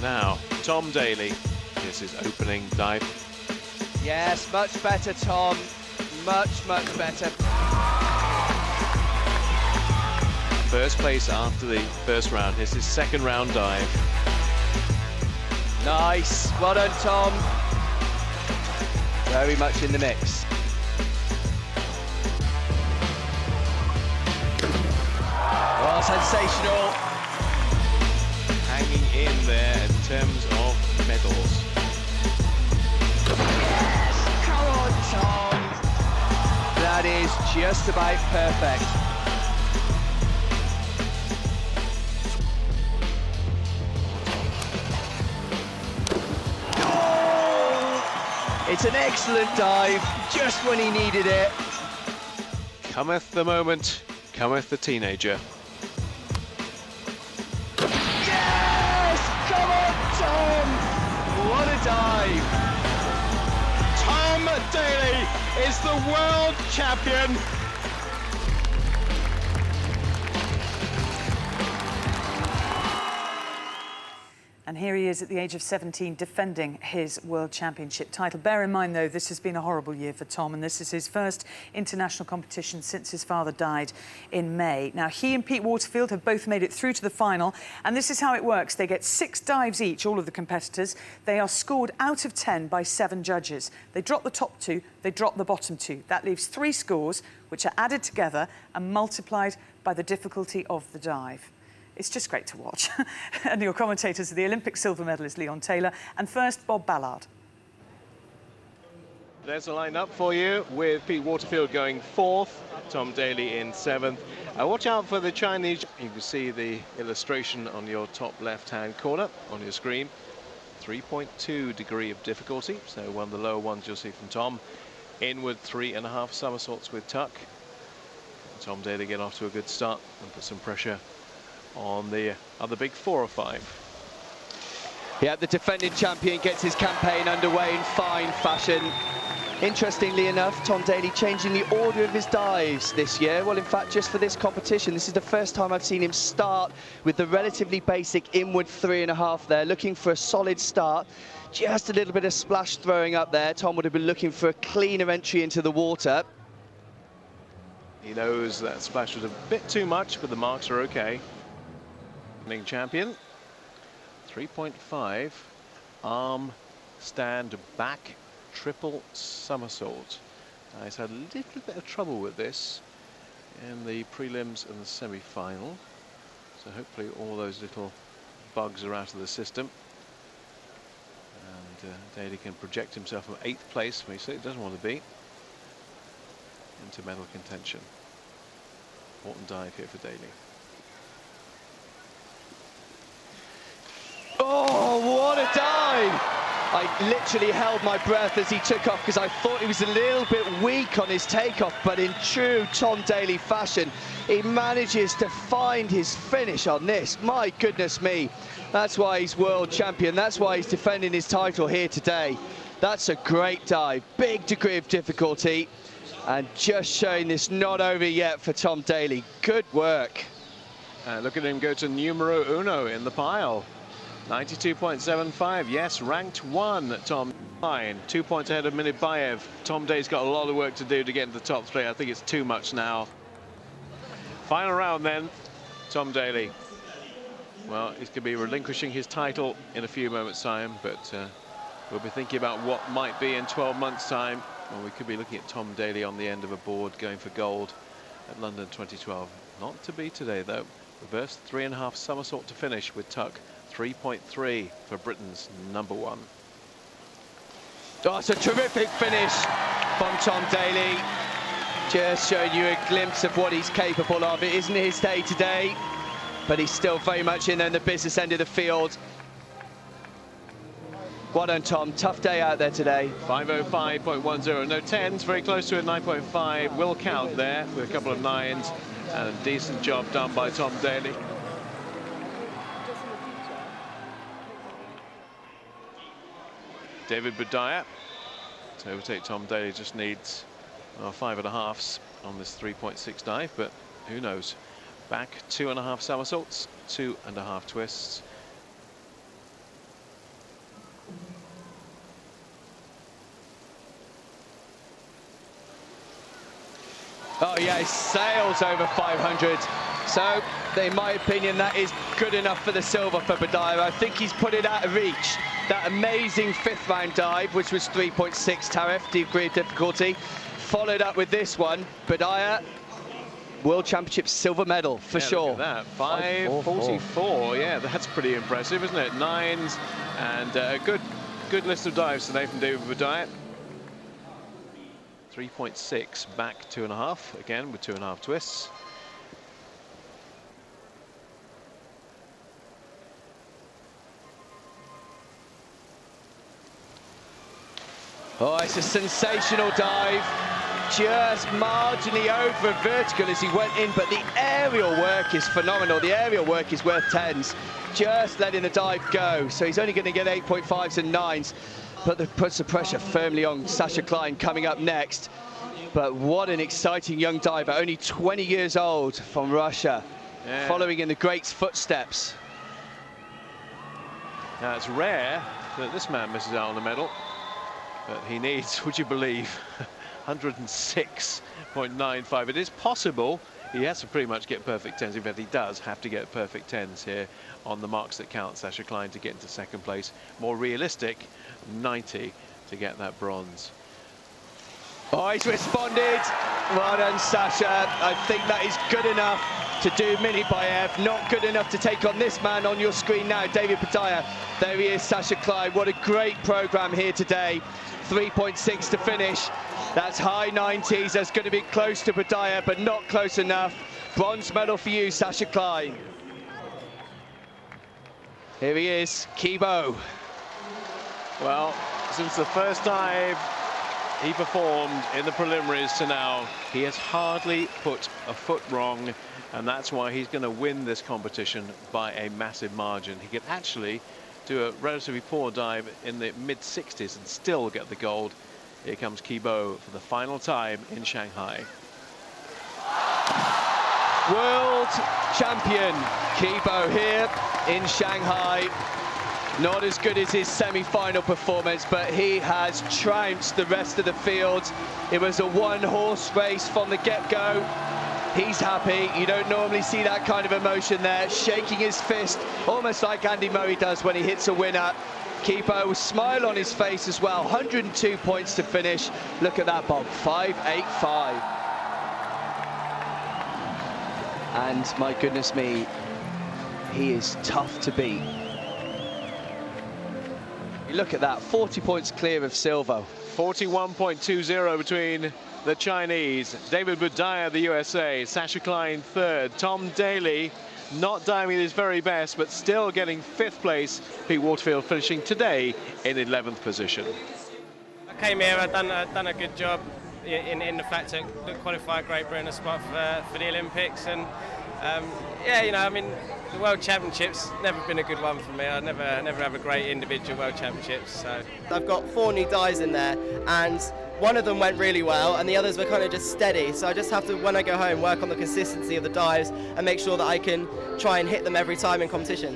Now, Tom Daley is his opening dive. Yes, much better, Tom. Much better. First place after the first round. Here's his second round dive. Nice. Well done, Tom. Very much in the mix. Oh, sensational. Hanging in there in terms of medals. Yes! Come on, Tom. That is just about perfect. Oh! It's an excellent dive, just when he needed it. Cometh the moment, cometh the teenager. Come on, Tom! What a dive! Tom Daley is the world champion. And here he is at the age of 17 defending his World Championship title. Bear in mind, though, this has been a horrible year for Tom, and this is his first international competition since his father died in May. Now, he and Pete Waterfield have both made it through to the final, and this is how it works. They get 6 dives each, all of the competitors. They are scored out of 10 by 7 judges. They drop the top 2, they drop the bottom 2. That leaves 3 scores, which are added together and multiplied by the difficulty of the dive. It's just great to watch. And your commentators are the Olympic silver medalist Leon Taylor and first Bob Ballard. There's a line-up for you with Pete Waterfield going 4th, Tom Daley in 7th. Watch out for the Chinese. You can see the illustration on your top left-hand corner on your screen. 3.2 degree of difficulty, so one of the lower ones you'll see from Tom. Inward 3.5 somersaults with tuck. Tom Daley get off to a good start and put some pressure on the other big 4 or 5. Yeah, the defending champion gets his campaign underway in fine fashion. Interestingly enough, Tom Daley changing the order of his dives this year. Well, in fact, just for this competition, this is the first time I've seen him start with the relatively basic inward 3.5 there, looking for a solid start. Just a little bit of splash throwing up there. Tom would have been looking for a cleaner entry into the water. He knows that splash was a bit too much, but the marks are okay. Champion 3.5 arm stand back triple somersault. He's had a little bit of trouble with this in the prelims and the semi-final, so hopefully all those little bugs are out of the system and Daley can project himself from 8th place, where he certainly doesn't want to be, into medal contention. Important dive here for Daley. Oh, what a dive! I literally held my breath as he took off because I thought he was a little bit weak on his takeoff, but in true Tom Daley fashion, he manages to find his finish on this. My goodness me, that's why he's world champion. That's why he's defending his title here today. That's a great dive, big degree of difficulty, and just showing this not over yet for Tom Daley. Good work. Look at him go to numero uno in the pile. 92.75, yes, ranked 1, Tom. 2 points ahead of Minibayev. Tom Daley's got a lot of work to do to get into the top 3. I think it's too much now. Final round then, Tom Daley. Well, he's going to be relinquishing his title in a few moments' time, but we'll be thinking about what might be in 12 months' time. Well, we could be looking at Tom Daley on the end of a board going for gold at London 2012. Not to be today, though. Reverse 3.5 somersault to finish with tuck. 3.3 for Britain's #1. Oh, it's a terrific finish from Tom Daley. Just showing you a glimpse of what he's capable of. It isn't his day today, but he's still very much in the business end of the field. Well done, Tom. Tough day out there today. 5:05.10. No 10s, very close to a 9.5. Will count there with a couple of 9s, and a decent job done by Tom Daley. David Budaya to overtake Tom Daley just needs 5.5s on this 3.6 dive, but who knows. Back 2.5 somersaults, 2.5 twists. Oh yeah, he sails over 500. So, in my opinion, that is good enough for the silver for Budaya. I think he's put it out of reach. That amazing 5th round dive, which was 3.6 tariff, degree of difficulty, followed up with this one. Budaya, World Championship silver medal for sure. Look at that, 5.44. Yeah, that's pretty impressive, isn't it? 9s and a good list of dives today from David Budaya. 3.6 back 2.5 again with 2.5 twists. Oh, it's a sensational dive. Just marginally over vertical as he went in, but the aerial work is phenomenal. The aerial work is worth 10s. Just letting the dive go. So he's only going to get 8.5s and 9s, but that puts the pressure firmly on Sasha Klein coming up next. But what an exciting young diver, only 20 years old, from Russia, following in the greats' footsteps. Now, it's rare that this man misses out on the medal, but he needs, would you believe, 106.95. It is possible. He has to pretty much get perfect 10s. In fact, he does have to get perfect 10s here on the marks that count, Sasha Klein, to get into second place. More realistic, 90 to get that bronze. Oh, he's responded. Well done, Sasha. I think that is good enough to do Minibayev. Not good enough to take on this man on your screen now, David Budaya. There he is, Sasha Klein. What a great program here today. 3.6 to finish. That's high 90s. That's going to be close to Budaya, but not close enough. Bronze medal for you, Sasha Klein. Here he is, Kibo. Well, since the first time he performed in the preliminaries to now, he has hardly put a foot wrong, and that's why he's going to win this competition by a massive margin. He could actually do a relatively poor dive in the mid-60s and still get the gold. Here comes Kibo for the final time in Shanghai. World champion Kibo here in Shanghai. Not as good as his semi-final performance, but he has trounced the rest of the field. It was a one-horse race from the get-go. He's happy. You don't normally see that kind of emotion there, shaking his fist, almost like Andy Murray does when he hits a winner. Kibo, smile on his face as well. 102 points to finish. Look at that, Bob, 5.85. And my goodness me, he is tough to beat. Look at that, 40 points clear of silver. 41.20 between the Chinese. David Budaya, the USA. Sasha Klein, 3rd. Tom Daley, not diving his very best, but still getting 5th place. Pete Waterfield finishing today in 11th position. I came here, I've done a good job in the fact to qualify Great Britain a spot for the Olympics. And yeah, you know, I mean, the World Championships never been a good one for me. I never have a great individual World Championships. So I've got 4 new dives in there, and one of them went really well, and the others were kind of just steady. So I just have to, when I go home, work on the consistency of the dives and make sure that I can try and hit them every time in competition.